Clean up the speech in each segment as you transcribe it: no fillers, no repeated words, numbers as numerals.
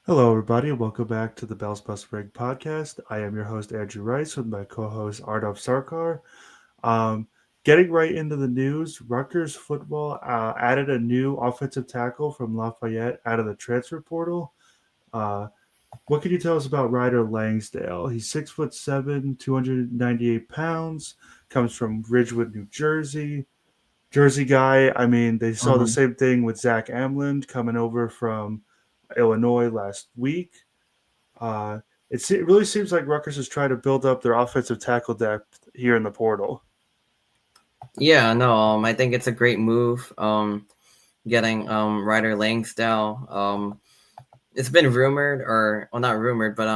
Hello, everybody, and welcome back to the Bells Bus Rig podcast. I am your host, Andrew Rice, with my co host, Arnav Sarkar. Um, Getting right into the news, Rutgers football added a new offensive tackle from Lafayette out of the transfer portal. Uh, what can you tell us about Ryder Langsdale? He's 6'7", 298 pounds, comes from Ridgewood, New Jersey. Jersey guy. I mean, they saw the Mhm. same thing with Zach Amland coming over from Illinois last week. Uh, it really seems like Rutgers is trying to build up their offensive tackle depth here in the portal. Yeah, no, I think it's a great move. Getting Ryder Langsdale. It's been rumored, or well, not rumored, but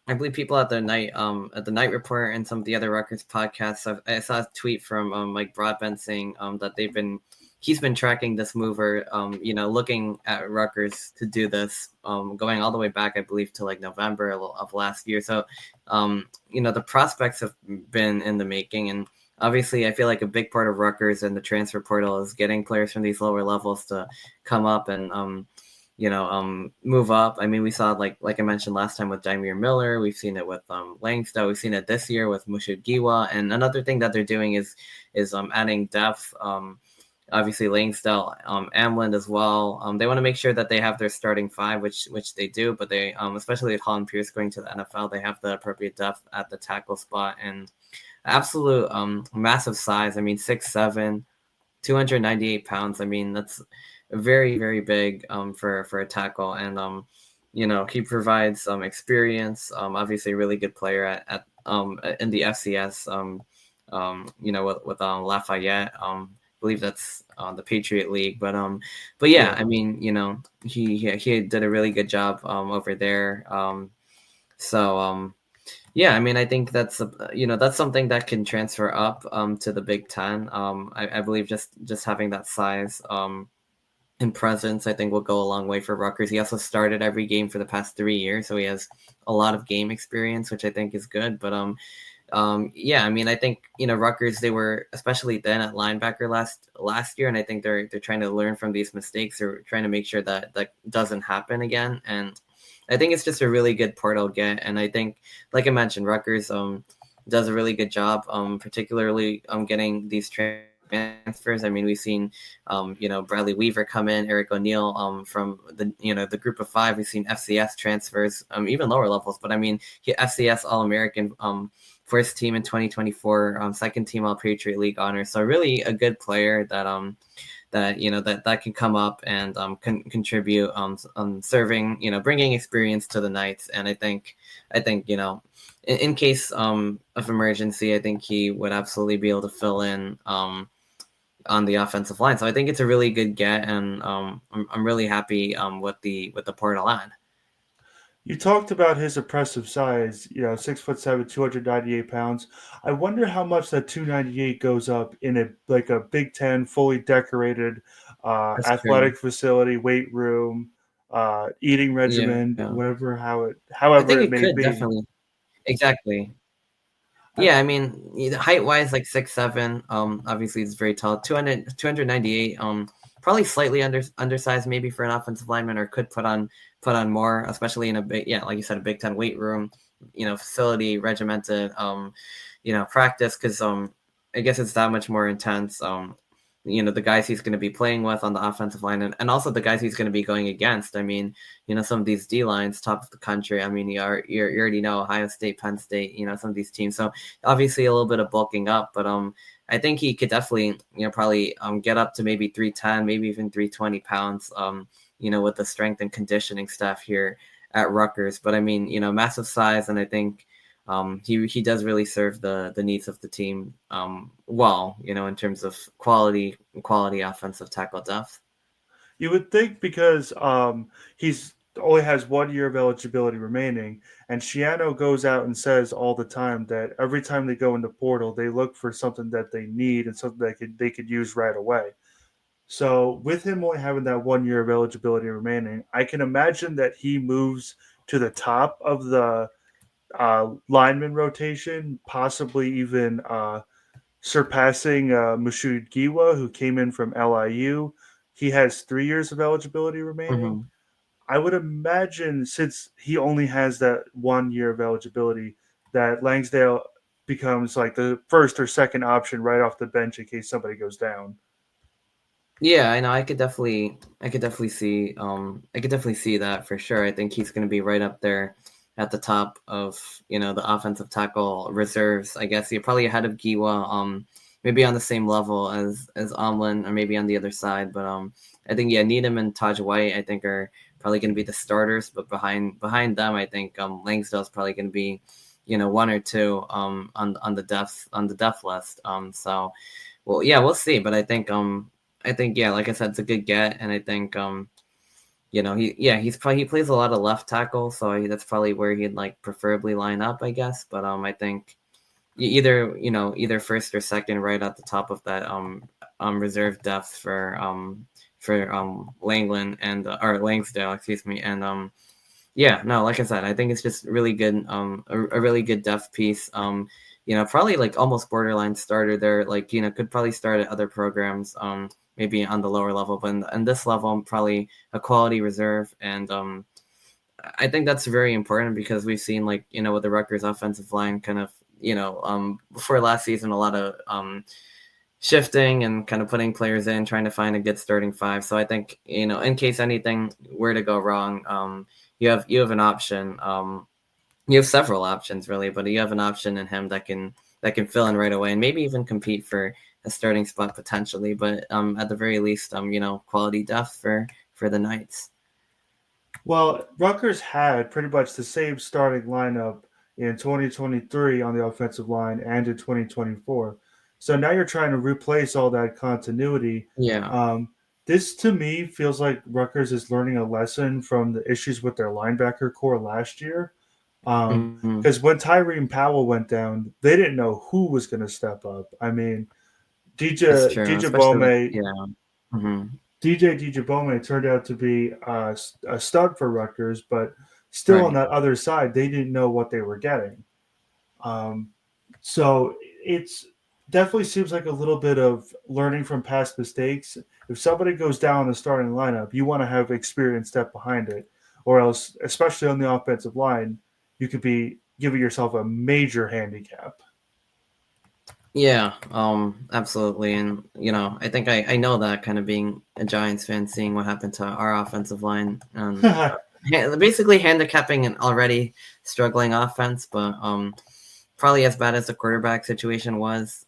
I believe people at the night report and some of the other Rutgers podcasts. I saw a tweet from Mike Broadbent saying that he's been tracking this mover, looking at Rutgers to do this, going all the way back, I believe, to like November of last year. So, the prospects have been in the making, and obviously, I feel like a big part of Rutgers and the transfer portal is getting players from these lower levels to come up and move up. I mean, we saw like I mentioned last time with Jaimir Miller. We've seen it with Langsdale. We've seen it this year with Mushid Giwa. And another thing that they're doing is adding depth. Obviously Langsdale, Amland as well. They want to make sure that they have their starting five, which they do. But they, especially with Holland Pierce going to the NFL, they have the appropriate depth at the tackle spot and absolute massive size. I mean, 6'7", 298 pounds. I mean, that's very, very big for a tackle. And, he provides experience, obviously a really good player at in the FCS, with Lafayette. I believe that's the Patriot League. But yeah, Yeah. I mean, he did a really good job over there. So, yeah, I mean, I think that's something that can transfer up to the Big Ten. I believe just having that size and presence, I think, will go a long way for Rutgers. He also started every game for the past 3 years, so he has a lot of game experience, which I think is good. But yeah, I mean, I think Rutgers, they were especially then at linebacker last year, and I think they're trying to learn from these mistakes. They're trying to make sure that that doesn't happen again, and I think it's just a really good portal get. And I think, like I mentioned, Rutgers does a really good job, particularly getting these transfers. I mean, we've seen Bradley Weaver come in, Eric O'Neill from the group of five. We've seen FCS transfers, even lower levels. But I mean, FCS All American. First team in 2024, second team All Patriot League honors. So really a good player that can come up and can contribute serving, bringing experience to the Knights. And I think in case of emergency, I think he would absolutely be able to fill in on the offensive line. So I think it's a really good get, and I'm really happy with the portal on. You talked about his impressive size, 6'7", 298 pounds. I wonder how much that 298 goes up in a Big Ten fully decorated That's true. athletic facility, weight room, eating Yeah, regimen, I however think it it may could be. definitely exactly. I, Yeah, I mean, height wise, like 6'7". Obviously it's very tall. 298. Probably slightly undersized, maybe for an offensive lineman, or could put on more, especially in a big, yeah, like you said, a Big Ten weight room, facility, regimented, practice, because I guess it's that much more intense. The guys he's going to be playing with on the offensive line, and also the guys he's going to be going against. I mean, some of these D lines, top of the country. I mean, you already know Ohio State, Penn State, some of these teams. So obviously a little bit of bulking up, but I think he could definitely, probably get up to maybe 310, maybe even 320 pounds. With the strength and conditioning staff here at Rutgers. But I mean, massive size, and I think he does really serve the needs of the team well, in terms of quality offensive tackle depth. You would think because he's only has 1 year of eligibility remaining, and Shiano goes out and says all the time that every time they go into portal, they look for something that they need and something they could use right away. So with him only having that 1 year of eligibility remaining, I can imagine that he moves to the top of the lineman rotation, possibly even surpassing Mushud Giwa, who came in from LIU. He has 3 years of eligibility remaining. Mm-hmm. I would imagine since he only has that 1 year of eligibility, that Langsdale becomes like the first or second option right off the bench in case somebody goes down. Yeah, I know. I could definitely see that for sure. I think he's going to be right up there at the top of the offensive tackle reserves. I guess you're probably ahead of Giwa, maybe on the same level as Omlin, or maybe on the other side. But I think Needham and Taj White, I think, are probably going to be the starters. But behind them, I think Langsdale's probably going to be one or two on the depth list. So well, yeah, we'll see. But I think yeah, like I said, it's a good get, and I think he plays a lot of left tackle, so that's probably where he'd like preferably line up, I guess. But I think either first or second, right at the top of that reserve depth for Langland and or Langsdale, excuse me, and yeah, no, like I said, I think it's just really good, a really good depth piece. Probably like almost borderline starter there. Like could probably start at other programs, maybe on the lower level, but in this level, probably a quality reserve. And I think that's very important because we've seen like with the Rutgers offensive line, kind of before last season, a lot of shifting and kind of putting players in, trying to find a good starting five. So I think in case anything were to go wrong, you have an option. You have several options really, but you have an option in him that can fill in right away and maybe even compete for a starting spot potentially. But at the very least, quality depth for the Knights. Well, Rutgers had pretty much the same starting lineup in 2023 on the offensive line and in 2024. So now you're trying to replace all that continuity. Yeah. Um, this to me feels like Rutgers is learning a lesson from the issues with their linebacker core last year. Mm-hmm. Because when Tyreen Powell went down, they didn't know who was going to step up. I mean, That's true, DJ especially with Bome Mm-hmm. DJ Bowman turned out to be a stud for Rutgers, but still on Right. that other side, they didn't know what they were getting. Um, so it's definitely seems like a little bit of learning from past mistakes. If somebody goes down in the starting lineup, you want to have experience step behind it, or else, especially on the offensive line, you could be giving yourself a major handicap. Yeah, absolutely. And, I think I know that kind of being a Giants fan, seeing what happened to our offensive line and basically handicapping an already struggling offense, but probably as bad as the quarterback situation was,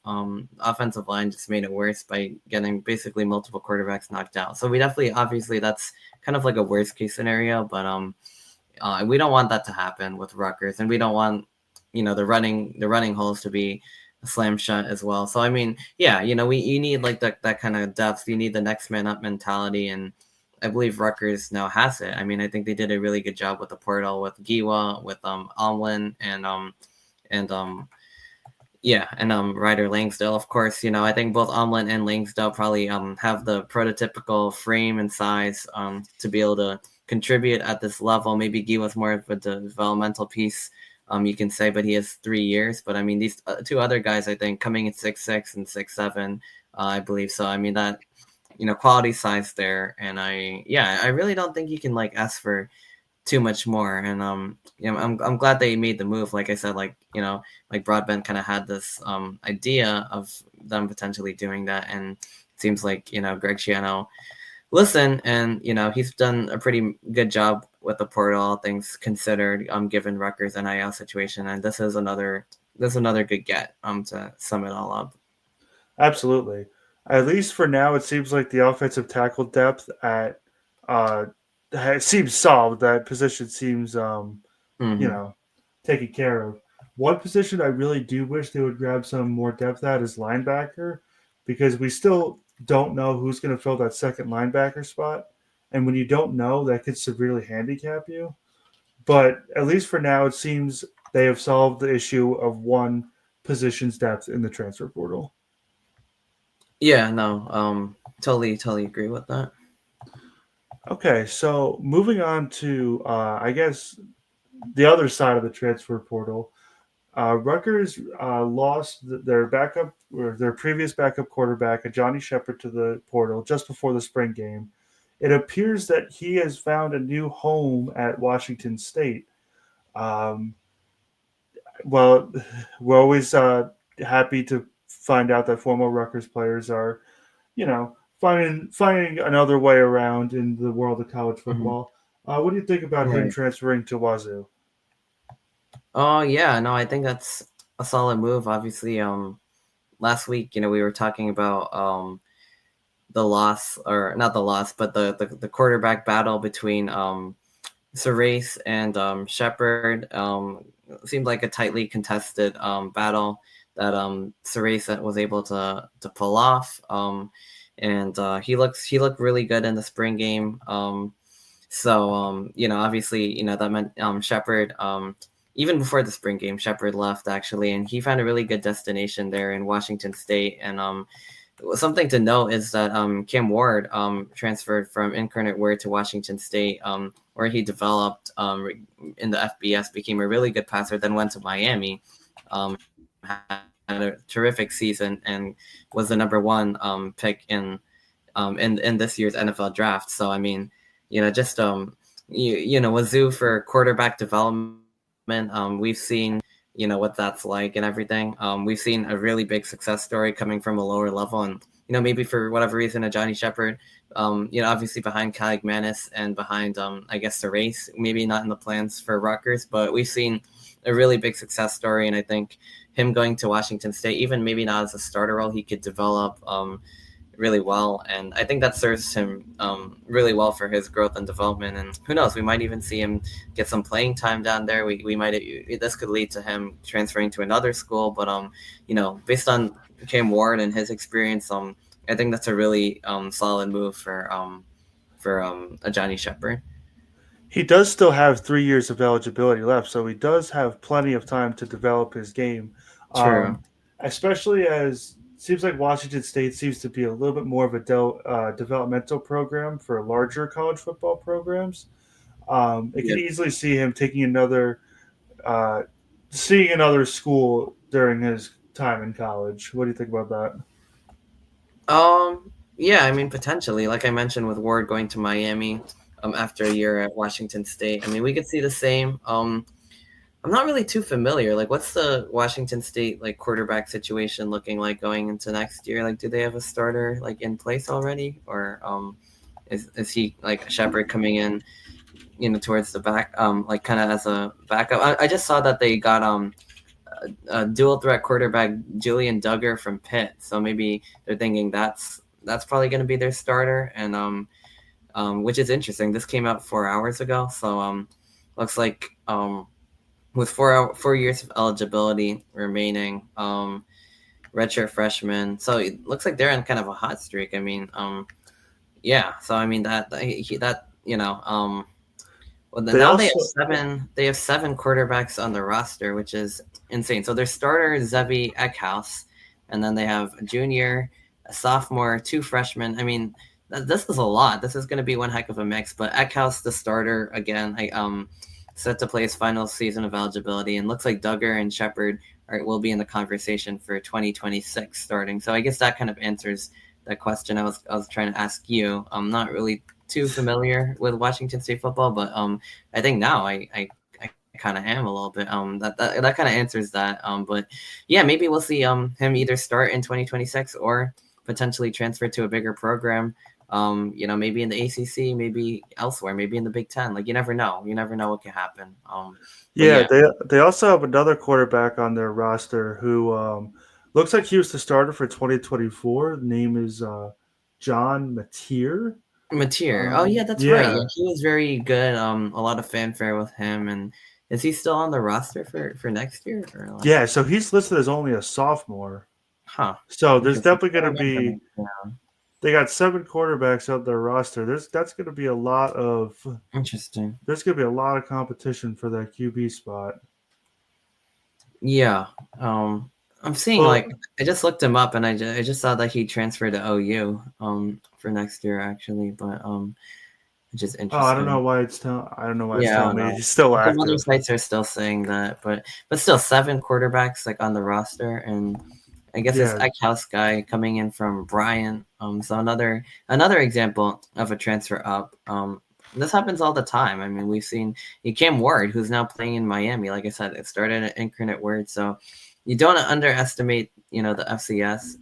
offensive line just made it worse by getting basically multiple quarterbacks knocked out. So we definitely, obviously, that's kind of like a worst case scenario, but we don't want that to happen with Rutgers, and we don't want the running holes to be slam shut as well. So I mean, yeah, you need like that kind of depth. You need the next man up mentality, and I believe Rutgers now has it. I mean, I think they did a really good job with the portal with Giwa, with Alwyn, and yeah, and Ryder Langsdale, of course. I think both Omlin and Langsdale probably have the prototypical frame and size to be able to contribute at this level. Maybe Giwa's more of a developmental piece, you can say, but he has 3 years. But I mean, these two other guys, I think, coming in 6'6" and 6'7", I believe. So I mean that quality size there, and I really don't think you can like ask for too much more. And I'm glad they made the move. Like I said, like Broadbent kind of had this idea of them potentially doing that, and it seems like Greg Schiano listen, and he's done a pretty good job with the portal, all things considered, given Rutgers NIL situation, and this is another good get to sum it all up. Absolutely. At least for now, it seems like the offensive tackle depth at seems solved. That position seems you Mm-hmm. know taken care of. One position I really do wish they would grab some more depth at is linebacker, because we still don't know who's going to fill that second linebacker spot, and when you don't know, that could severely handicap you. But at least for now, it seems they have solved the issue of one position's depth in the transfer portal. Yeah, no, totally agree with that. Okay, so moving on to I guess the other side of the transfer portal, Rutgers lost their backup or their previous backup quarterback, Ajani Sheppard, to the portal just before the spring game, it appears that he has found a new home at Washington State. Um, well, we're always happy to find out that former Rutgers players are, finding another way around in the world of college Mhm. football. What do you think about him Right. transferring to Wazoo? Oh yeah, no, I think that's a solid move. Obviously, last week, we were talking about the loss, or not the loss, but the quarterback battle between Serace and Sheppard. Seemed like a tightly contested battle that Serace was able to pull off. And he looked really good in the spring game. So obviously, that meant Sheppard. Even before the spring game, Sheppard left actually, and he found a really good destination there in Washington State. And something to note is that Cam Ward transferred from Incarnate Word to Washington State, where he developed in the FBS, became a really good passer, then went to Miami, had a terrific season, and was the number one pick in this year's NFL draft. So I mean, just Wazoo for quarterback development. We've seen what that's like and everything. We've seen a really big success story coming from a lower level, and maybe for whatever reason, Ajani Sheppard, obviously behind Calig Manis and behind I guess the race, maybe not in the plans for Rutgers, but we've seen a really big success story, and I think him going to Washington State, even maybe not as a starter role, he could develop really well, and I think that serves him really well for his growth and development. And who knows, we might even see him get some playing time down there. We might, this could lead to him transferring to another school, but based on Cam Ward and his experience, I think that's a really solid move for Ajani Sheppard. He does still have 3 years of eligibility left, so he does have plenty of time to develop his game. True. Especially as seems like Washington State seems to be a little bit more of a developmental program for larger college football programs. It Yeah. could easily see him taking uh, seeing another school during his time in college. What do you think about that? Yeah, I mean, potentially, like I mentioned with Ward going to Miami, after a year at Washington State. I mean, we could see the same. I'm not really too familiar. Like, what's the Washington State like quarterback situation looking like going into next year? Like, do they have a starter like in place already, or is he like Sheppard coming in, towards the back, like kind of as a backup? I just saw that they got a dual threat quarterback, Julian Duggar from Pitt. So maybe they're thinking that's probably going to be their starter, and which is interesting. This came out 4 hours ago, so looks like with 4 years of eligibility remaining, redshirt freshman. So it looks like they're in kind of a hot streak. I mean, yeah. So I mean well, They now also they have seven quarterbacks on the roster, which is insane. So their starter is Zevi Eckhouse, and then they have a junior, a sophomore, two freshmen. I mean, this is a lot. This is going to be one heck of a mix. But Eckhouse, the starter again, set to play his final season of eligibility, and looks like Duggar and Sheppard will be in the conversation for 2026 starting. So I guess that kind of answers that question I was trying to ask you. I'm not really too familiar with Washington State football, but I think now I kind of am a little bit. That kind of answers that. But yeah, maybe we'll see him either start in 2026 or potentially transfer to a bigger program. Maybe in the ACC, maybe elsewhere, maybe in the Big Ten. Like, you never know. You never know what can happen. yeah, Yeah. they also have another quarterback on their roster who looks like he was the starter for 2024. The name is John Mateer. Mateer. Oh yeah, that's right. Yeah, Yeah, he was very good. A lot of fanfare with him. And is he still on the roster for next year? Or like, yeah. So he's listed as only a sophomore. huh? So there's Interesting. definitely I going to remember be. that. They got 7 quarterbacks on their roster. That's going to be a lot of. Yeah. Interesting. There's going to be a lot of competition for that QB spot. Yeah. I'm seeing like Well, I just looked him up, and I just saw that he transferred to OU for next year actually, but which is I don't know interesting. why it's telling. I don't know why it's Yeah, I telling don't me know. he's still Some other active. sites are still saying that, but still seven quarterbacks like on the roster, and I guess this Yeah, Eckhouse guy coming in from Bryant. So another example of a transfer up. This happens all the time. I mean, we've seen Cam Ward, who's now playing in Miami. Like I said, it started at Incarnate Word. So you don't underestimate, the FCS.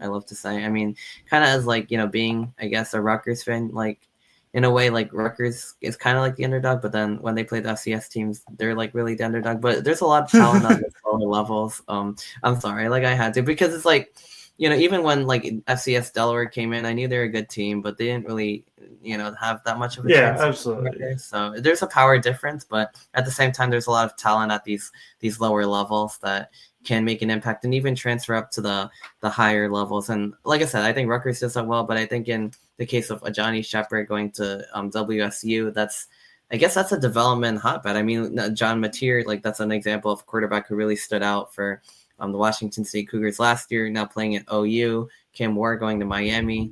I love to say. I mean, kind of as like, being, I guess, a Rutgers fan, like in a way, like Rutgers is kind of like the underdog, but then when they play the FCS teams, they're like really the underdog. But there's a lot of talent on the lower levels. I'm sorry, like I had to, because it's like, even when like FCS Delaware came in, I knew they were a good team, but they didn't really, have that much of a yeah, chance. absolutely. So there's a power difference, but at the same time, there's a lot of talent at these lower levels that can make an impact and even transfer up to the higher levels. And like I said, I think Rutgers does that well, but I think in the case of Ajani Sheppard going to WSU, I guess that's a development hotbed. I mean, John Mateer, like that's an example of a quarterback who really stood out for the Washington State Cougars last year, now playing at OU. Cam Ward going to Miami.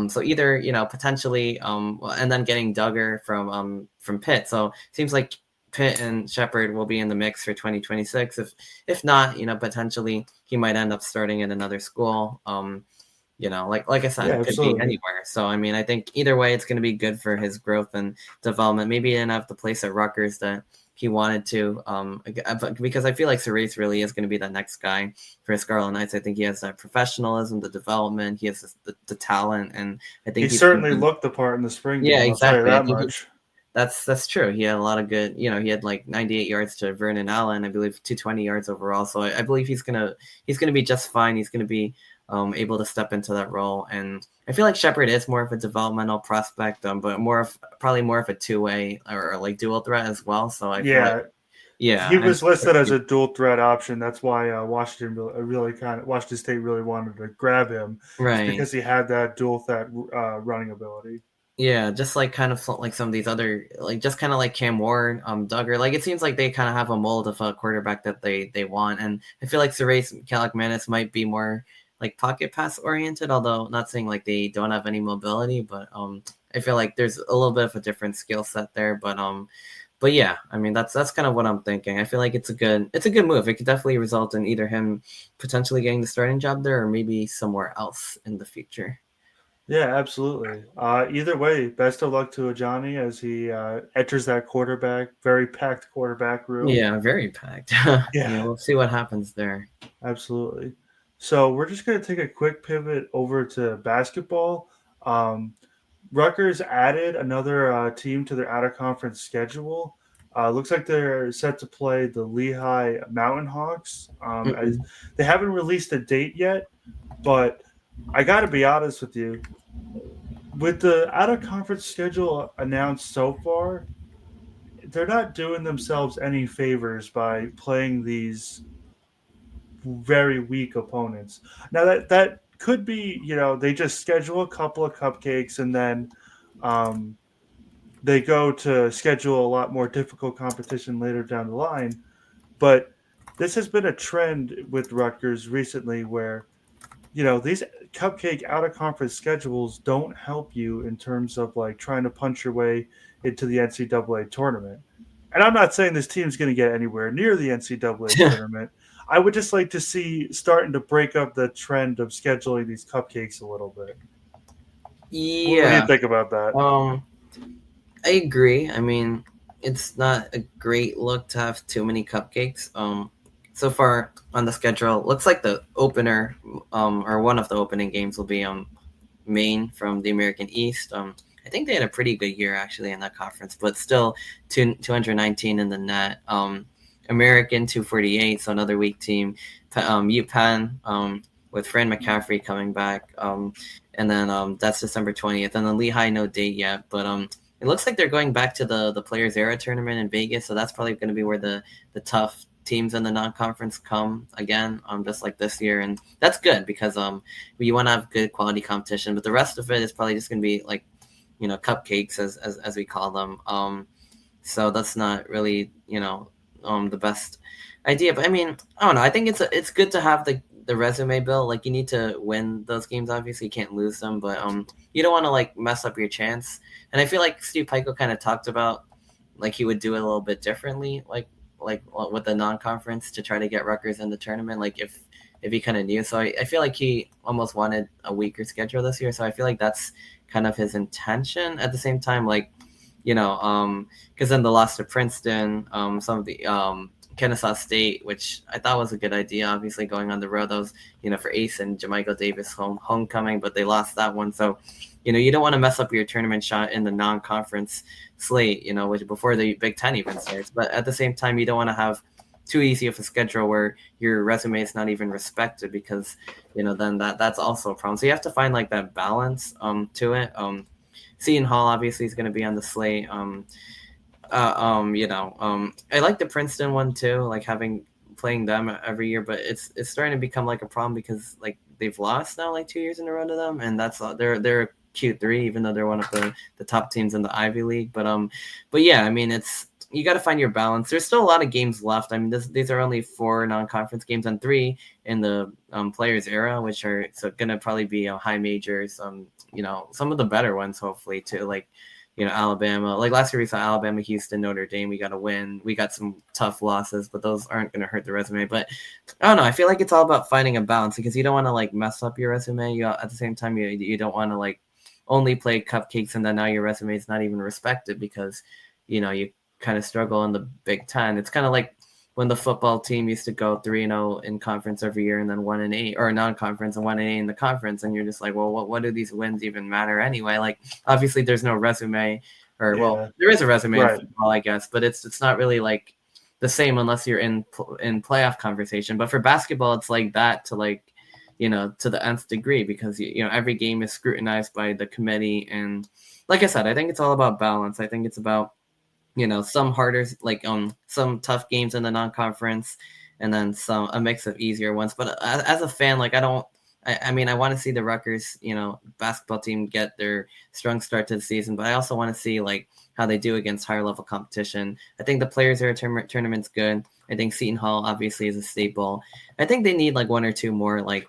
So either, potentially, and then getting Duggar from Pitt. So it seems like Pitt and Sheppard will be in the mix for 2026. If not, potentially he might end up starting at another school. Like I said, Yeah, it could be absolutely. anywhere. So I mean, I think either way, it's going to be good for his growth and development. Maybe he didn't have the place at Rutgers that he wanted to, because I feel like Cerise really is going to be the next guy for Scarlet Knights. I think he has that professionalism, the development, he has the talent, and I He think he's going to certainly be. looked the part in the spring Yeah, game. I'll tell you exactly. I that think much. that's true. He had a lot of good, he had like 98 yards to Vernon Allen, I believe 220 yards overall. So I believe he's gonna be just fine. He's gonna be able to step into that role. And I feel like Sheppard is more of a developmental prospect, but probably more of a two-way or like dual threat as well. So I feel like, Yeah, he yeah, and was listed as a dual threat option. That's why Washington State really wanted to grab him, is right. because he had that dual threat running ability. Yeah, just like kind of like some of these other, like just kind of like Cam Ward, Duggar. Like it seems like they kind of have a mold of a quarterback that they want, and I feel like Cerise Kalakmanis might be more like pocket pass oriented. Although not saying like they don't have any mobility, but I feel like there's a little bit of a different skill set there. But yeah, I mean that's kind of what I'm thinking. I feel like it's a good move. It could definitely result in either him potentially getting the starting job there, or maybe somewhere else in the future. Yeah, absolutely. Either way, best of luck to Ajani as he enters that very packed quarterback room. Yeah, very packed. Yeah, Yeah, we'll see what happens there. absolutely. So we're just going to take a quick pivot over to basketball. Um, Rutgers added another team to their out of conference schedule. Looks like they're set to play the Lehigh Mountain Hawks. As Mm-mm. they haven't released a date yet, but I got to be honest with you. With the out of conference schedule announced so far, they're not doing themselves any favors by playing these very weak opponents. Now that could be, they just schedule a couple of cupcakes and then um, they go to schedule a lot more difficult competition later down the line. But this has been a trend with Rutgers recently where, these cupcake out of conference schedules don't help you in terms of like trying to punch your way into the NCAA tournament. And I'm not saying this team's going to get anywhere near the NCAA tournament. I would just like to see starting to break up the trend of scheduling these cupcakes a little bit. What do you Yeah, think about that? um, I agree. I mean, it's not a great look to have too many cupcakes. So far on the schedule, looks like the opener, or one of the opening games will be Maine from the American East. I think they had a pretty good year actually in that conference, but still 219 in the net. American 248, so another weak team. UPenn with Fran McCaffrey coming back, and then that's December 20th. And then Lehigh, no date yet, but it looks like they're going back to the Players Era tournament in Vegas, so that's probably going to be where the tough teams in the non-conference come again, just like this year, and that's good because you want to have good quality competition, but the rest of it is probably just going to be like cupcakes as we call them. So that's not really the best idea, but I mean I don't know. I think it's good to have the resume built. Like you need to win those games. Obviously, you can't lose them, but you don't want to like mess up your chance. And I feel like Steve Pikiell kind of talked about like he would do it a little bit differently, like with the non-conference to try to get Rutgers in the tournament. Like if he kind of knew. So I feel like he almost wanted a weaker schedule this year. So I feel like that's kind of his intention. At the same time, like, because then the loss to Princeton, some of the Kennesaw State, which I thought was a good idea, obviously going on the road. That was, for Ace and Jamichael Davis homecoming, but they lost that one. So, you don't want to mess up your tournament shot in the non-conference slate, which before the Big Ten even starts. But at the same time, you don't want to have too easy of a schedule where your resume is not even respected, because, then that's also a problem. So you have to find like that balance to it. Seton Hall obviously is going to be on the slate. I like the Princeton one too, like playing them every year, but it's starting to become like a problem because like they've lost now like 2 years in a row to them, and that's they're Q3, even though they're one of the top teams in the Ivy League. But yeah, I mean, you got to find your balance. There's still a lot of games left. I mean, these are only 4 non-conference games and 3 in the Players era, which are going to probably be high majors. Some of the better ones, hopefully, too. Like, Alabama. Like last year, we saw Alabama, Houston, Notre Dame. We got a win. We got some tough losses, but those aren't going to hurt the resume. But I don't know. I feel like it's all about finding a balance, because you don't want to like mess up your resume. At the same time, you don't want to like only play cupcakes and then now your resume is not even respected because you kind of struggle in the Big Ten. It's kind of like when the football team used to go 3-0 in conference every year and then 1-8, or non-conference and 1-8 in the conference, and you're just like, well, what do these wins even matter anyway? Like, obviously there's no resume, or well, there is a resume in football, I guess, but it's not really like the same unless you're in playoff conversation. But for basketball, it's like that to like, to the nth degree, because every game is scrutinized by the committee. And like I said, I think it's all about balance. I think it's about some harder, like some tough games in the non-conference, and then a mix of easier ones. But as a fan, like I mean, I want to see the Rutgers, basketball team get their strong start to the season, but I also want to see like how they do against higher level competition. I think the Players Era tournament's good. I think Seton Hall obviously is a staple. I think they need like 1 or 2 more like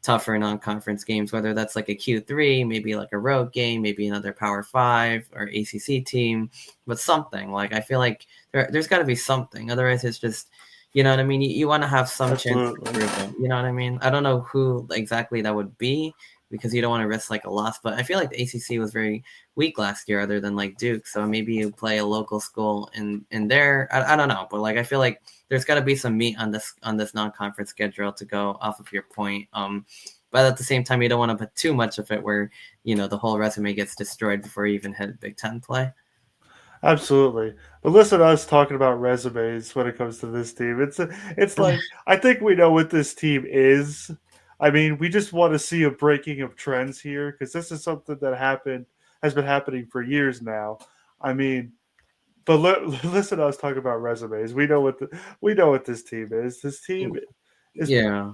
tougher non-conference games, whether that's like a Q3, maybe like a road game, maybe another Power 5 or ACC team, but something. Like, I feel like there's got to be something. Otherwise, it's just, you know what I mean? You want to have some chance of improvement. You know what I mean? I don't know who exactly that would be, because you don't want to risk like a loss. But I feel like the ACC was very weak last year, other than like Duke. So maybe you play a local school in there. I don't know, but like I feel like there's got to be some meat on this non-conference schedule to go off of your point. But at the same time, you don't want to put too much of it where the whole resume gets destroyed before you even hit Big Ten play. Absolutely. But listen to us talking about resumes when it comes to this team. It's like, I think we know what this team is. I mean, we just want to see a breaking of trends here, because this is something that has been happening for years now. I mean, but listen to us talk about resumes. We know what this team is. This team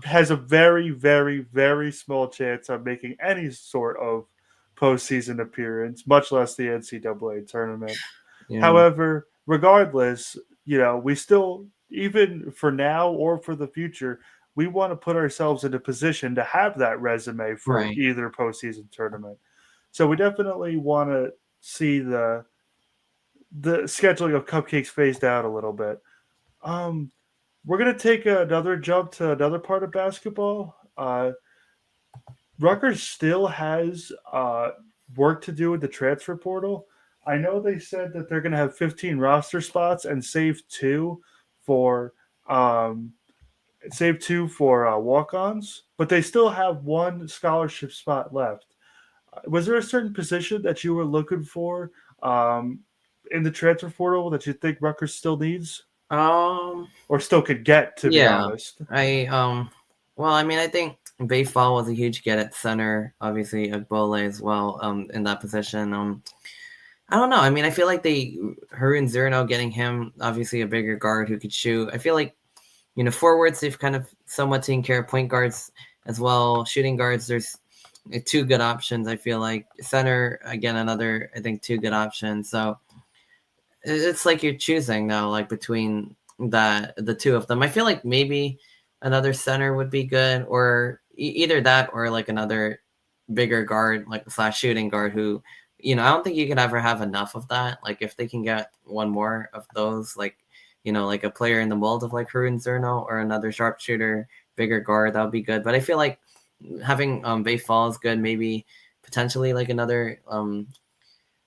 has a very, very, very small chance of making any sort of postseason appearance, much less the NCAA tournament. Yeah. However, regardless, we still, even for now or for the future, we want to put ourselves in a position to have that resume for either postseason tournament. So we definitely want to see the scheduling of cupcakes phased out a little bit. We're going to take another jump to another part of basketball. Rutgers still has work to do with the transfer portal. I know they said that they're going to have 15 roster spots and save 2 for walk-ons, but they still have 1 scholarship spot left. Was there a certain position that you were looking for in the transfer portal that you think Rutgers still needs? Or still could get, to be honest. Well, I mean, I think Bayfall was a huge get at center. Obviously, Agbole as well in that position. I don't know. I mean, I feel like Harun Zerno, getting him, obviously a bigger guard who could shoot. I feel like, forwards, they've kind of somewhat taken care of. Point guards as well. Shooting guards, there's 2 good options, I feel like. Center, again, another, I think, 2 good options. So it's like you're choosing now, like between the 2 of them. I feel like maybe another center would be good, or either that or like another bigger guard, like / shooting guard who, I don't think you could ever have enough of that. Like if they can get 1 more of those, like, like a player in the mold of like Harun Zerno, or another sharpshooter bigger guard, that would be good. But I feel like having Bay Fall is good. Maybe potentially like another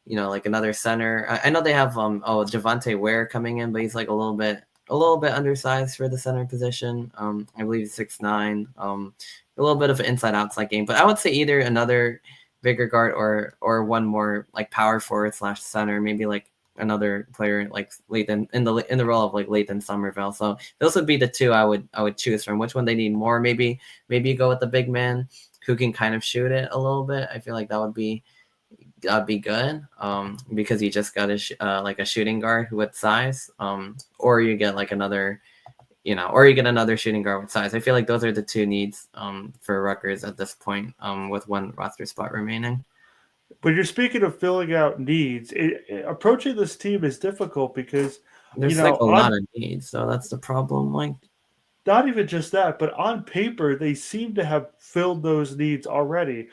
like another center. I know they have Javante Ware coming in, but he's like a little bit undersized for the center position. I believe he's 6'9". A little bit of an inside outside game, but I would say either another bigger guard or one more like power forward / center, maybe like another player like Lathan in the role of like Lathan Somerville. So those would be the two I would choose from. Which one they need more? Maybe you go with the big man who can kind of shoot it a little bit. I feel like that'd be good, because you just got like a shooting guard with size, or you get like another, or you get another shooting guard with size. I feel like those are the two needs for Rutgers at this point, with one roster spot remaining. But you're speaking of filling out needs. Approaching this team is difficult because there's like a lot of needs, so that's the problem. Like, not even just that, but on paper they seem to have filled those needs already.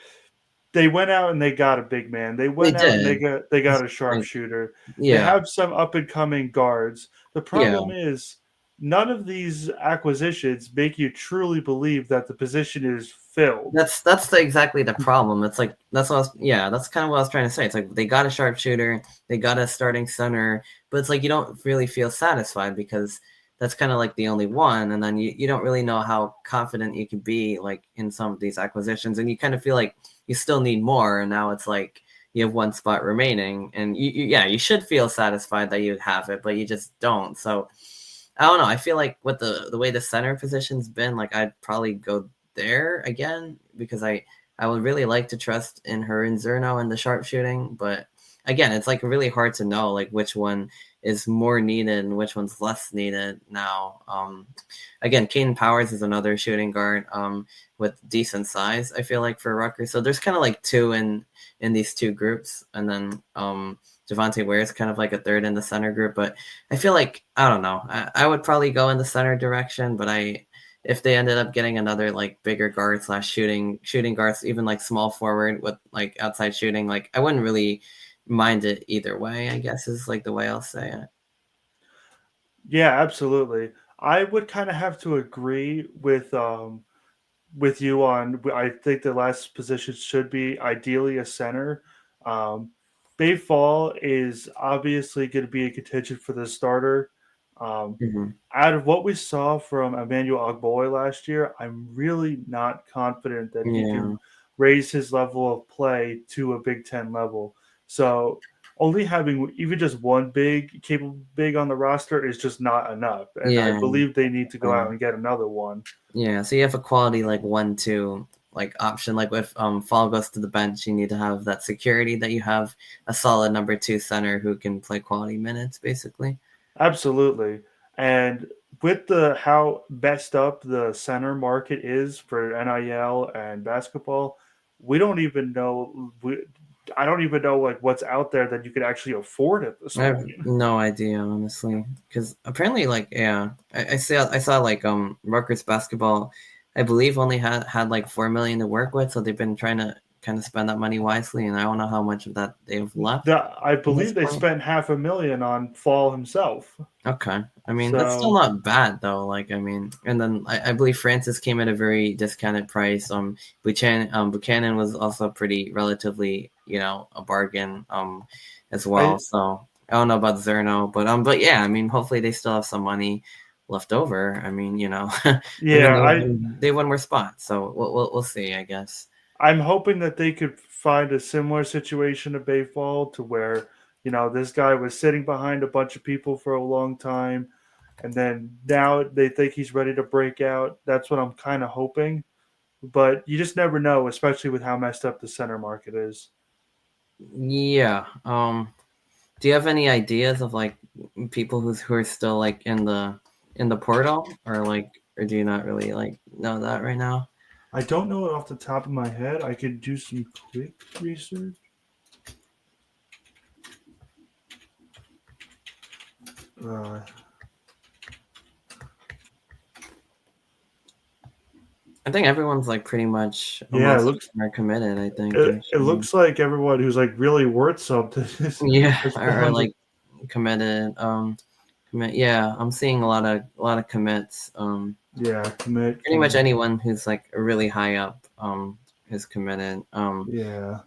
They went out and they got a big man. They went out and they got a sharpshooter. Yeah. They have some up and coming guards. The problem is none of these acquisitions make you truly believe that the position is filled. That's exactly the problem. It's like that's kind of what I was trying to say. It's like they got a sharpshooter, they got a starting center, but it's like you don't really feel satisfied because that's kind of like the only one, and then you don't really know how confident you can be like in some of these acquisitions, and you kind of feel like you still need more, and now it's like you have one spot remaining, and you should feel satisfied that you have it, but you just don't. So I don't know. I feel like with the way the center position's been, like I'd probably go there again because I would really like to trust in her and Zerno and the sharpshooting, but again, it's like really hard to know like which one is more needed and which one's less needed now. Again, Caden Powers is another shooting guard with decent size, I feel like, for Rutgers. So there's kind of like two in these two groups, and then Javante Ware is kind of like a third in the center group. But I feel like, I don't know, I would probably go in the center direction, but if they ended up getting another like bigger guard / shooting guards, even like small forward with like outside shooting, like I wouldn't really mind it either way, I guess is like the way I'll say it. Yeah, absolutely. I would kind of have to agree with you on. I think the last position should be ideally a center. Bay Fall is obviously going to be a contention for the starter. Out of what we saw from Emmanuel Ogboy last year, I'm really not confident that he can raise his level of play to a Big Ten level. So only having even just one capable big on the roster is just not enough. And I believe they need to go out and get another one. Yeah, so you have a quality like 1-2 like option. Like if Fall goes to the bench, you need to have that security that you have a solid number 2 center who can play quality minutes, basically. Absolutely. And with how messed up the center market is for NIL and basketball, we don't even know. I don't even know like what's out there that you could actually afford at this point. I have no idea, honestly, because apparently, like, I saw like Rutgers basketball, I believe only had like $4 million to work with, so they've been trying to kind of spend that money wisely, and I don't know how much of that they've left. I believe they spent $500,000 on Fall himself. Okay, I mean that's still not bad though. Like, I mean, and then I believe Francis came at a very discounted price. Buchanan was also pretty relatively, a bargain as well. So I don't know about Zerno, but yeah, I mean, hopefully they still have some money left over. I mean, they won more spots, so we'll see, I guess. I'm hoping that they could find a similar situation to Bay Fall to where, this guy was sitting behind a bunch of people for a long time, and then now they think he's ready to break out. That's what I'm kind of hoping. But you just never know, especially with how messed up the center market is. Yeah. Do you have any ideas of like people who are still like in the portal, or do you not really like know that right now? I don't know it off the top of my head. I could do some quick research. I think everyone's like pretty much it looks committed. I think it looks like everyone who's like really worth something are like committed. Yeah, I'm seeing a lot of commits. Yeah, commit. Pretty much anyone who's like really high up is committed. Yeah.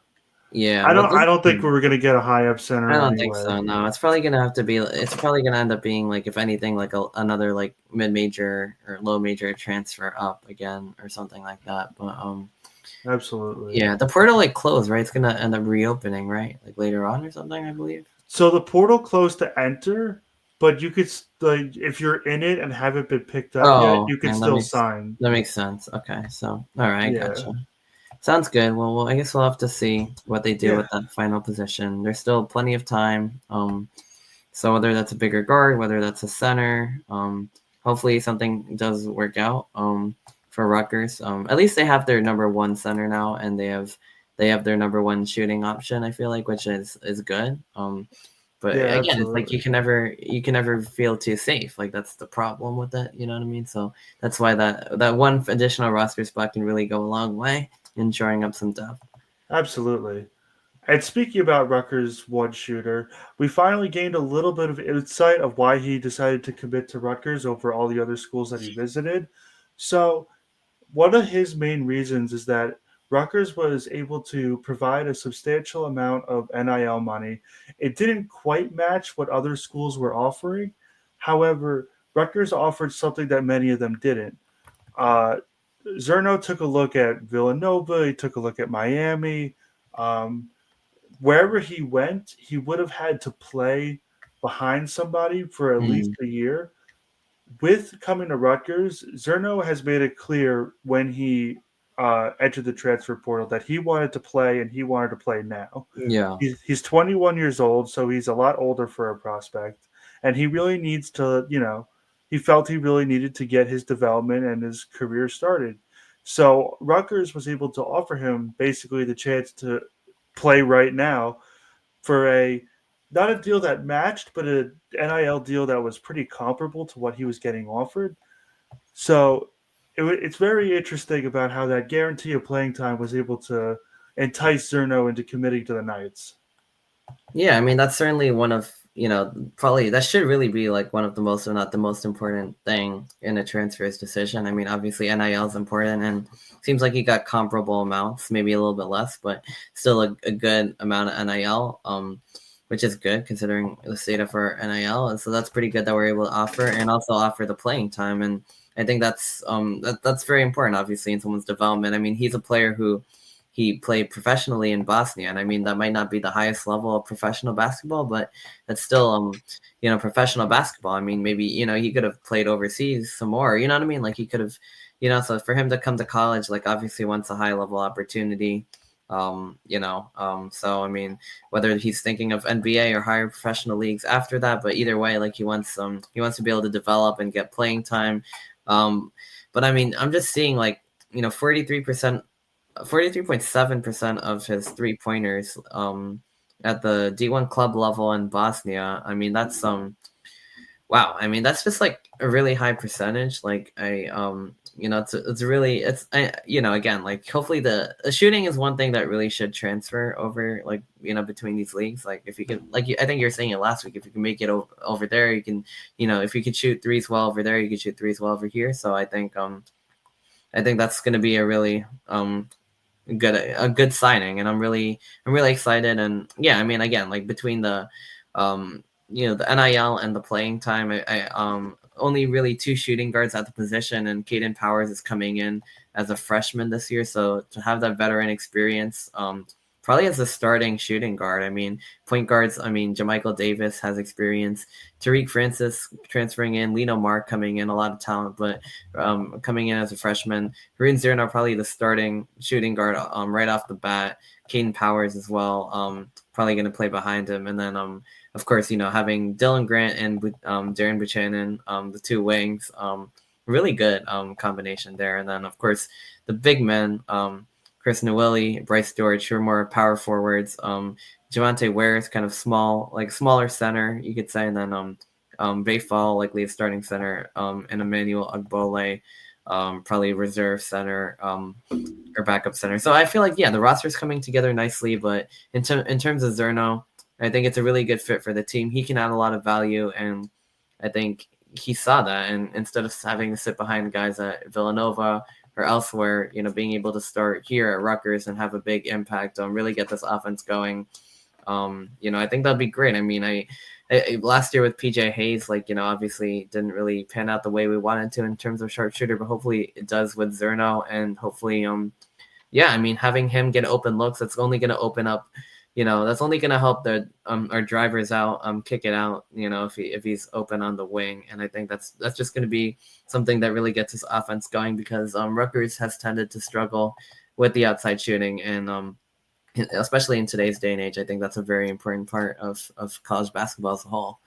Yeah, I but don't think we were gonna get a high up I center don't think anyway. so. No, it's probably gonna have to be. It's probably gonna end up being like, if anything, like another like mid major or low major transfer up again or something like that. But Absolutely. yeah, the portal like closed, right? It's gonna end up reopening, right? Like later on or something, I believe. So the portal closed to enter, but you could like if you're in it and haven't been picked up yet, Oh, you could man, still sign. that makes sense. Okay, so all right, I Yeah. gotcha. Sounds good. Well, I guess we'll have to see what they do Yeah. with that final position. There's still plenty of time. So whether that's a bigger guard, whether that's a center, hopefully something does work out for Rutgers. At least they have their number one center now, and they have their number one shooting option. I feel like, which is good. But Yeah, again, it's like absolutely. you can never feel too safe. Like that's the problem with it. You know what I mean? So that's why that one additional roster spot can really go a long way in shoring up some depth. Absolutely. And speaking about Rutgers' one shooter, we finally gained a little bit of insight of why he decided to commit to Rutgers over all the other schools that he visited. So, one of his main reasons is that Rutgers was able to provide a substantial amount of NIL money. It didn't quite match what other schools were offering. However, Rutgers offered something that many of them didn't. Uh, Zerno took a look at Villanova, he took a look at Miami. Um, Wherever he went, he would have had to play behind somebody for at least Mm, a year. With coming to Rutgers, Zerno has made it clear when he entered the transfer portal that he wanted to play and he wanted to play now. yeah. He's 21 years old, so he's a lot older for a prospect, and he really needs to, he felt he really needed to get his development and his career started. So Rutgers was able to offer him basically the chance to play right now for a not a deal that matched, but a NIL deal that was pretty comparable to what he was getting offered. So it's very interesting about how that guarantee of playing time was able to entice Zerno into committing to the Knights. Yeah, I mean that's certainly one of, probably that should really be like one of the most, if not the most important thing in a transfer's decision. I mean, obviously NIL is important, and seems like he got comparable amounts, maybe a little bit less, but still a good amount of NIL, which is good considering the state of our NIL. And so that's pretty good that we're able to offer, and also offer the playing time. And I think that's very important, obviously, in someone's development. I mean, he's a player who he played professionally in Bosnia. And I mean, that might not be the highest level of professional basketball, but that's still, professional basketball. I mean, maybe, he could have played overseas some more, you know what I mean? Like he could have, so for him to come to college, like obviously wants a high level opportunity. So I mean, whether he's thinking of NBA or higher professional leagues after that, but either way, like he wants to be able to develop and get playing time. But I mean, I'm just seeing like, 43.7% of his 3-pointers at the D1 club level in Bosnia. I mean, that's wow. I mean, that's just like a really high percentage. Like again, like hopefully the shooting is one thing that really should transfer over, like, between these leagues. Like if you can, like I think you were saying it last week, if you can make it over there, you can, if you could shoot threes well over there, you could shoot threes well over here. So I think that's going to be a really a good signing, and I'm really excited. And yeah, I mean, again, like between the the NIL and the playing time, I only really 2 shooting guards at the position, and Caden Powers is coming in as a freshman this year, so to have that veteran experience, probably as a starting shooting guard. I mean, point guards, I mean, Jamichael Davis has experience, Tariq Francis transferring in, Lino Mark coming in, a lot of talent, but coming in as a freshman. Haroon Zerno probably the starting shooting guard right off the bat. Caden Powers as well, probably going to play behind him. And then, of course, having Dylan Grant and Darren Buchanan, the 2 wings, really good combination there. And then, of course, the big men, Chris Nowilli, Bryce George, who are more power forwards. Javante Ware is kind of smaller center, you could say. And then Bayfall, likely a starting center, and Emmanuel Agbole, probably reserve center or backup center. So I feel like, yeah, the roster's coming together nicely. But in terms of Zerno, I think it's a really good fit for the team. He can add a lot of value, and I think he saw that, and instead of having to sit behind guys at Villanova or elsewhere, being able to start here at Rutgers and have a big impact, really get this offense going. I think that'd be great. I mean, I last year with PJ Hayes, obviously didn't really pan out the way we wanted to in terms of sharpshooter, but hopefully it does with Zerno, and hopefully, having him get open looks, that's only going to open up, that's only going to help our drivers out, kick it out, if he's open on the wing. And I think that's just going to be something that really gets his offense going, because Rutgers has tended to struggle with the outside shooting, and especially in today's day and age, I think that's a very important part of college basketball as a whole.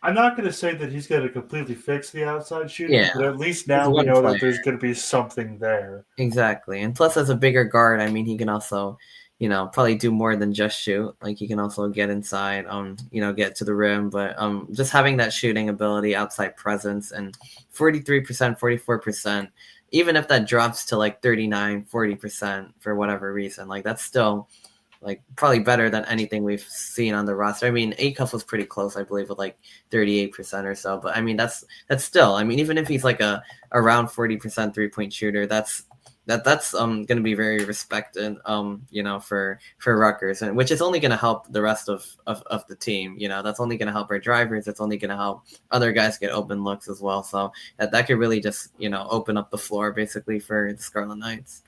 I'm not going to say that he's going to completely fix the outside shooting, but at least now we one know player. that there's going to be something there. Exactly. And plus, as a bigger guard, I mean, he can also, probably do more than just shoot. Like, he can also get inside, get to the rim. But just having that shooting ability, outside presence, and 43%, 44%, even if that drops to like 39, 40% for whatever reason, like, that's still like probably better than anything we've seen on the roster. I mean, Acuff was pretty close, I believe, with like 38% or so. But I mean, that's still, I mean, even if he's like around 40% 3-point shooter, that's going to be very respected, for Rutgers, and which is only going to help the rest of the team. That's only going to help our drivers. It's only going to help other guys get open looks as well. So that could really just, open up the floor basically for the Scarlet Knights.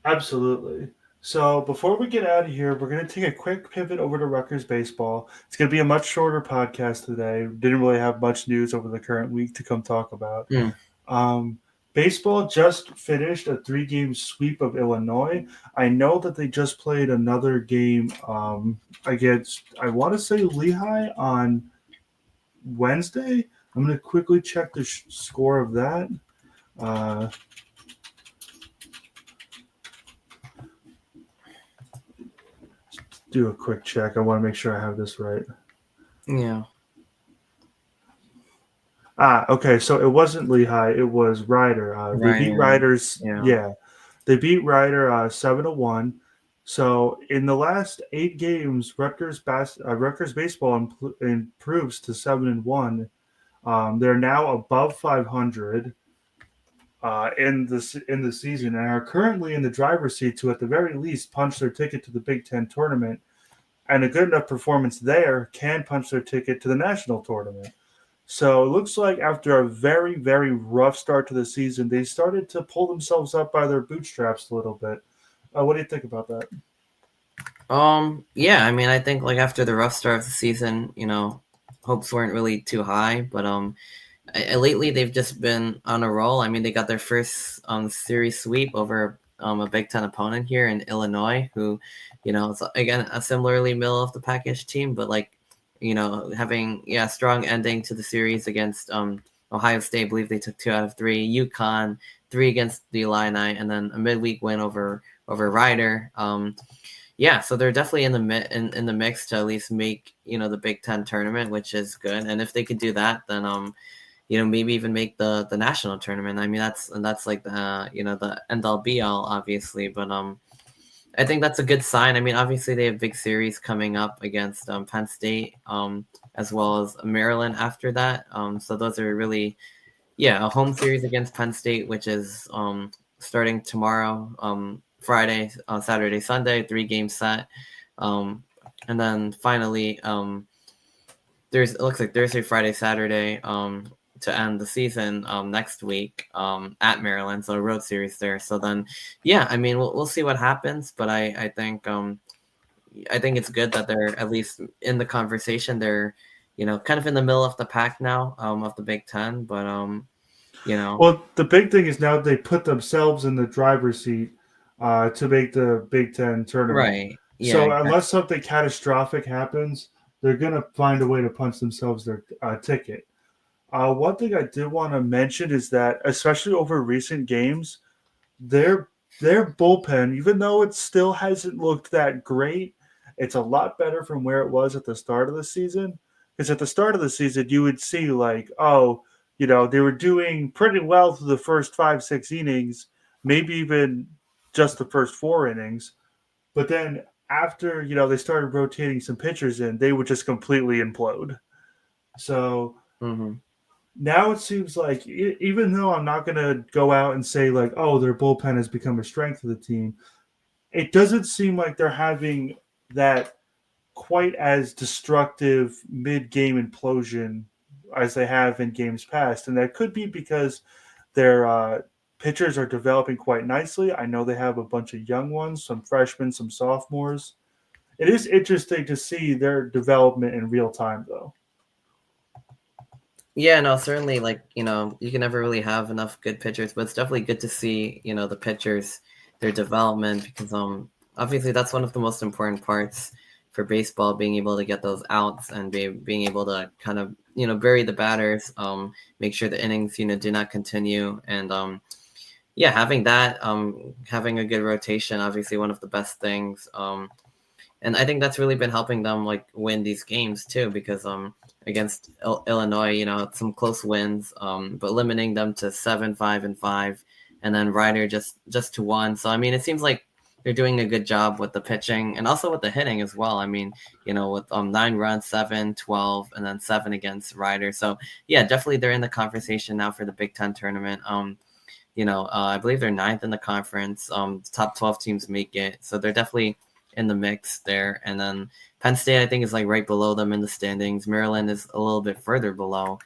Absolutely. So before we get out of here, we're going to take a quick pivot over to Rutgers baseball. It's going to be a much shorter podcast today. Didn't really have much news over the current week to come talk about. Baseball just finished a 3-game sweep of Illinois. I know that they just played another game against, I want to say, Lehigh on Wednesday. I'm going to quickly check the score of that. Do a quick check. I want to make sure I have this right. Yeah. Okay. So it wasn't Lehigh. It was Ryder. They beat Ryder's. Yeah. They beat Ryder 7-1. So in the last 8 games, Rutgers baseball improves to 7-1. They're now above 500 in the season, and are currently in the driver's seat to, at the very least, punch their ticket to the Big Ten tournament. And a good enough performance there can punch their ticket to the national tournament. So it looks like after a very, very rough start to the season, they started to pull themselves up by their bootstraps a little bit. What do you think about that? Yeah, I mean, I think like after the rough start of the season, hopes weren't really too high, but lately they've just been on a roll. I mean, they got their first series sweep over a Big Ten opponent here in Illinois, who, it's again a similarly middle of the package team, but like, having a strong ending to the series against Ohio State. I believe they took 2 out of 3. UConn 3 against the Illini, and then a midweek win over Ryder. So they're definitely in the mix to at least make the Big Ten tournament, which is good. And if they could do that, then maybe even make the national tournament. I mean, that's like the end all be all, obviously, but I think that's a good sign. I mean, obviously they have big series coming up against Penn State, as well as Maryland after that. So those are really, a home series against Penn State, which is starting tomorrow, Friday, Saturday, Sunday, 3-game set. And then finally, it looks like Thursday, Friday, Saturday, to end the season next week at Maryland, so a road series there. So then, I mean, we'll see what happens, but I think it's good that they're at least in the conversation. They're kind of in the middle of the pack now of the Big Ten, but Well, the big thing is now they put themselves in the driver's seat to make the Big Ten tournament. Right. Yeah, so exactly. Unless something catastrophic happens, they're going to find a way to punch themselves their ticket. One thing I did want to mention is that, especially over recent games, their bullpen, even though it still hasn't looked that great, it's a lot better from where it was at the start of the season. Because at the start of the season, you would see like, they were doing pretty well through the first 5-6 innings, maybe even just the first 4 innings. But then after, they started rotating some pitchers in, they would just completely implode. So now it seems like even though I'm not going to go out and say like, oh, their bullpen has become a strength of the team, it doesn't seem like they're having that quite as destructive mid-game implosion as they have in games past, and that could be because their pitchers are developing quite nicely. I know they have a bunch of young ones, some freshmen, some sophomores. It is interesting to see their development in real time, though. Yeah, no, certainly, like, you can never really have enough good pitchers, but it's definitely good to see, the pitchers, their development, because obviously that's one of the most important parts for baseball, being able to get those outs and being able to kind of, bury the batters, make sure the innings, do not continue. And yeah, having that, having a good rotation, obviously one of the best things. And I think that's really been helping them like win these games too, because against Illinois, some close wins, but limiting them to 7-5-5, and then Ryder just to 1. So I mean, it seems like they're doing a good job with the pitching and also with the hitting as well. I mean, with 9 runs, 7, 12, and then 7 against Ryder. So yeah, definitely they're in the conversation now for the Big Ten tournament. I believe they're 9th in the conference. The top 12 teams make it, so they're definitely in the mix there. And then Penn State, I think, is like right below them in the standings. Maryland is a little bit further below.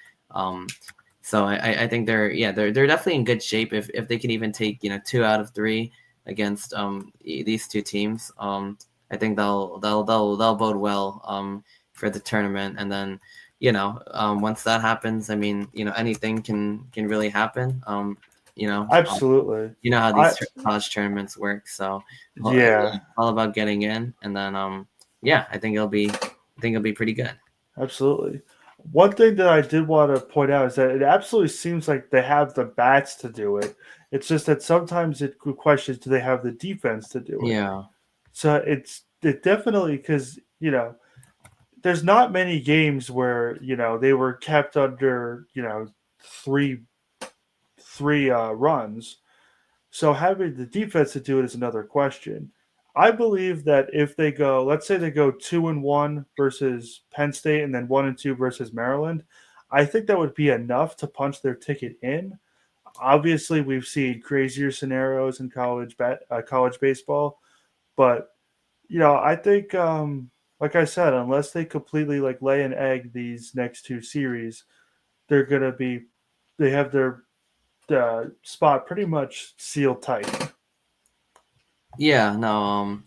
So I think they're definitely in good shape if they can even take 2 out of 3 against these two teams. I think they'll bode well for the tournament. And then once that happens, I mean, anything can really happen. You know, um, Absolutely. you know how I these college tournaments work. So Yeah, all about getting in, and then yeah, I think it'll be pretty good. absolutely. One thing that I did want to point out is that it absolutely seems like they have the bats to do it. It's just that sometimes it questions, do they have the defense to do it? Yeah, So it definitely, because there's not many games where they were kept under three runs. So having the defense to do it is another question. I believe that if they go, let's say they go 2-1 versus Penn State and then 1-2 versus Maryland, I think that would be enough to punch their ticket in. Obviously, we've seen crazier scenarios in college baseball, but I think, like I said, unless they completely like lay an egg these next two series, they're gonna be they have their spot pretty much sealed tight. yeah, no,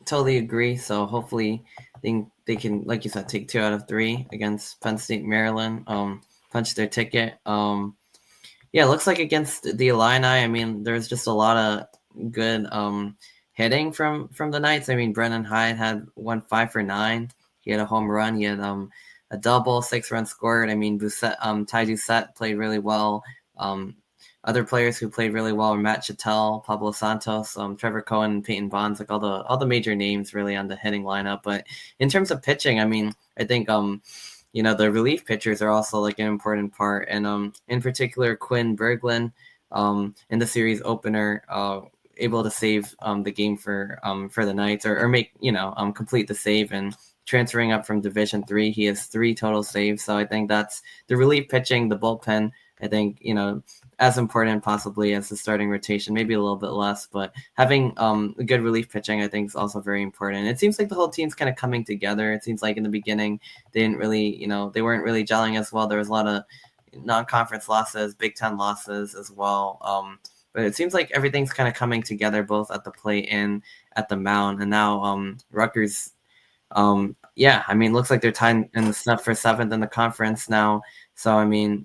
totally agree. So hopefully they can, like you said, take 2 out of 3 against Penn State, Maryland. Punch their ticket. Yeah, it looks like against the Illini, I mean, there's just a lot of good hitting from the Knights. I mean, Brennan Hyde had 5 for 9. He had a home run. He had a double, 6 runs scored. I mean, Ty Doucette played really well. Um, Other players who played really well were Matt Chattel, Pablo Santos, Trevor Cohen, Peyton Bonds, like all the major names really on the hitting lineup. But in terms of pitching, I mean, I think the relief pitchers are also like an important part, and in particular Quinn Berglund in the series opener, able to save the game for the Knights, or make complete the save, and transferring up from Division 3, he has 3 total saves. So I think that's the relief pitching, the bullpen. I think as important possibly as the starting rotation, maybe a little bit less, but having a good relief pitching, I think, is also very important. It seems like the whole team's kind of coming together. It seems like in the beginning they didn't really, they weren't really gelling as well. There was a lot of non-conference losses, Big Ten losses as well. But it seems like everything's kind of coming together, both at the plate and at the mound. And now Rutgers, yeah, I mean, looks like they're tied in the snuff for 7th in the conference now. So I mean,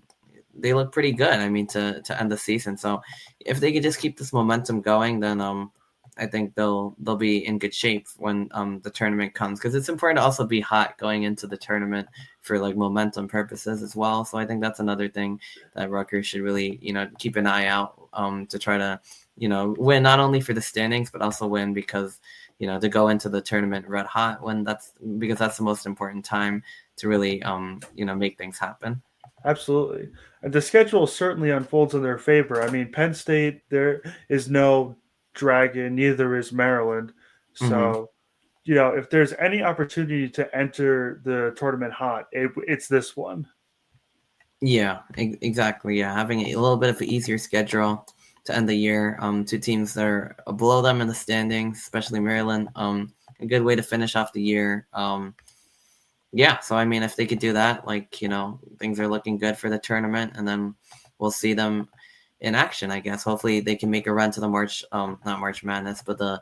they look pretty good. I mean, to end the season. So if they could just keep this momentum going, then I think they'll be in good shape when the tournament comes, because it's important to also be hot going into the tournament for like momentum purposes as well. So I think that's another thing that Rutgers should really keep an eye out to try to win, not only for the standings but also win because to go into the tournament red hot, because that's the most important time to really make things happen. Absolutely. And the schedule certainly unfolds in their favor. I mean, Penn State, there is no dragon, neither is Maryland. Mm-hmm. So, if there's any opportunity to enter the tournament hot, it's this one. Yeah, exactly. Yeah, having a little bit of an easier schedule to end the year. Two teams that are below them in the standings, especially Maryland. A good way to finish off the year. Yeah, so I mean, if they could do that, like, things are looking good for the tournament, and then we'll see them in action, I guess. Hopefully they can make a run to the not March Madness, but the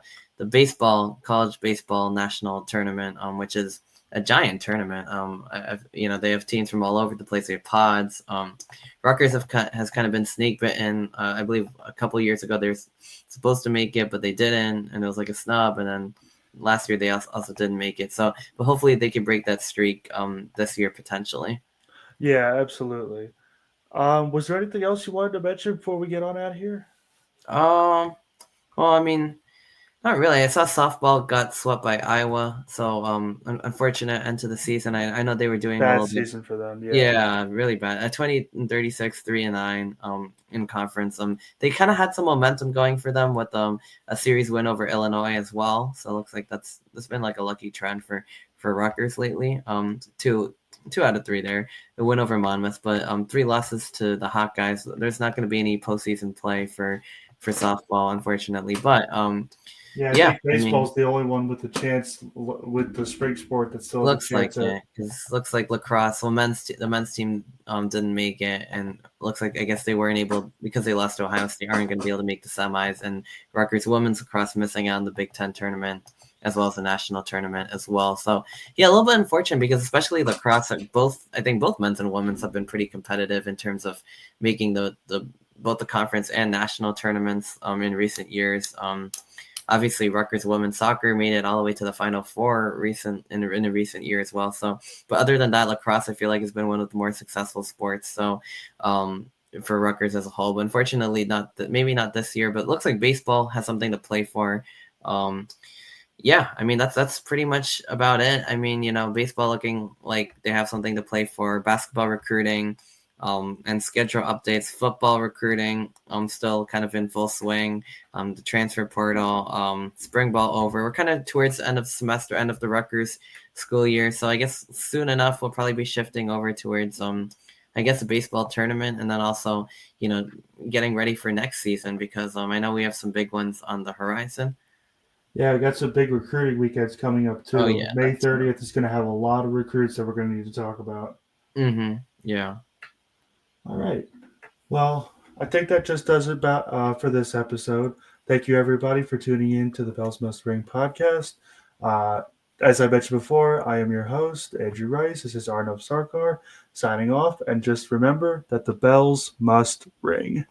college baseball national tournament, which is a giant tournament. They have teams from all over the place. They have pods. Rutgers has kind of been snake bitten. I believe a couple years ago they're supposed to make it, but they didn't, and it was like a snub, and then last year they also didn't make it. So, but hopefully they can break that streak this year potentially. Yeah, absolutely. Was there anything else you wanted to mention before we get on out of here? Well, I mean, not really. I saw softball got swept by Iowa, so unfortunate end to the season. I know they were doing a Bad little bit. season for them. Yeah. Yeah, really bad. At 20-36, 3-9 in conference. They kind of had some momentum going for them with a series win over Illinois as well. So it looks like that's been like a lucky trend for Rutgers lately. Two out of three there. The win over Monmouth, but 3 losses to the Hawkeyes. There's not going to be any postseason play for softball, unfortunately. But Yeah, I yeah, think I mean, baseball's the only one with the chance with the spring sport that still has a looks like chance at. it, because looks like lacrosse. Well, the men's team didn't make it, and looks like, I guess, they weren't able, because they lost to Ohio State, aren't going to be able to make the semis. And Rutgers women's lacrosse missing out on the Big Ten tournament as well as the national tournament as well. So yeah, a little bit unfortunate, because especially lacrosse, I think both men's and women's have been pretty competitive in terms of making the both the conference and national tournaments in recent years. Obviously, Rutgers women's soccer made it all the way to the Final Four in a recent year as well. So, but other than that, lacrosse, I feel like, has been one of the more successful sports. So, for Rutgers as a whole, but unfortunately, maybe not this year. But it looks like baseball has something to play for. Yeah, I mean, that's pretty much about it. I mean, baseball looking like they have something to play for. Basketball recruiting, and schedule updates. Football recruiting, still kind of in full swing. The transfer portal, spring ball over. We're kind of towards the end of the semester, end of the Rutgers school year. So I guess soon enough we'll probably be shifting over towards I guess a baseball tournament, and then also getting ready for next season, because I know we have some big ones on the horizon. Yeah, we got some big recruiting weekends coming up Oh too. yeah, May that's true. 30th is going to have a lot of recruits that we're going to need to talk about. Yeah. All right. Well, I think that just does it about for this episode. Thank you, everybody, for tuning in to the Bells Must Ring podcast. Uh, as I mentioned before, I am your host, Andrew Rice. This is Arnav Sarkar signing off. And just remember that the bells must ring.